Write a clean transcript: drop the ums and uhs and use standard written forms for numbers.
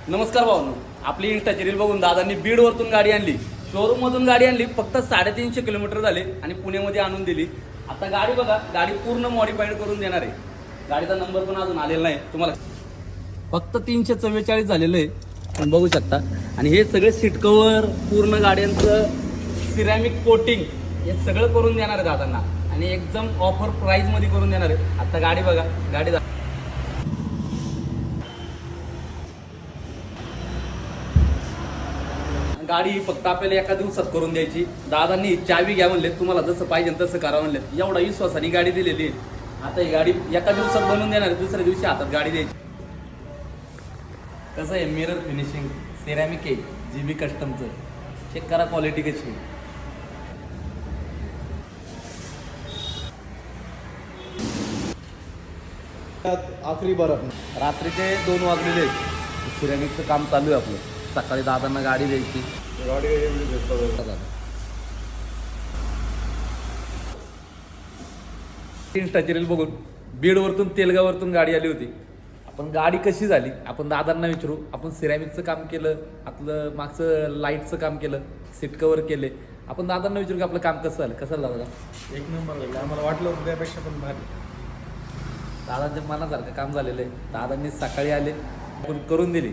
नमस्कार भाऊ, आपली इंस्टाची रील बघून दादांनी बीडवरतून गाडी आणली, शोरूम मधून गाडी आणली. फक्त 350 किलोमीटर झाले आणि पुण्यामध्ये आणून दिली. आता गाडी बघा, गाडी पूर्ण मॉडिफाईड करून देणार आहे. गाडीचा नंबर पण अजून आलेला नाही तुम्हाला. फक्त 344 झालेलं आहे, तुम्ही बघू शकता. आणि हे सगळे सीट कव्हर, पूर्ण गाड्यांचं सिरॅमिक कोटिंग हे सगळं करून देणार आहे दादांना आणि एकदम ऑफर प्राइस मध्ये करून देणार आहे. आता गाडी बघा, गाडी फक्त आपल्याला एका दिवसात करून द्यायची. दादांनी चावी घ्या म्हणले, तुम्हाला जसं पाहिजे तसं करा म्हणले. एवढा विश्वासाने गाडी दिलेली आहे. आता ही गाडी एका दिवसात बनवून देणार आहे, दुसऱ्या दिवशी हातात गाडी द्यायची. कसं आहे, मिरर फिनिशिंग सिरॅमिक आहे, GB कस्टमचं. चेक करा क्वालिटी कशी आहे. आखरी बरं रात्रीचे 2 वाजलेले आहेत. सिरॅमिकचं काम चालू आहे आपलं. सकाळी दादांना गाडी द्यायची. इंस्टाची रील बघून बीडवरतून तेलगावरतून गाडी आली होती. आपण गाडी कशी झाली आपण दादांना विचारू. आपण सिरॅमिकचं काम केलं, आपलं मागचं लाईटचं काम केलं, सीट कव्हर केले. आपण दादांना विचारू की आपलं काम कसं झालं. कसं झालं दादा? एक नंबर झालं. आम्हाला वाटलं होतं त्यापेक्षा पण भारी. दादांच्या मनासारखं काम झालेलं आहे. दादांनी सकाळी आले, आपण करून दिली.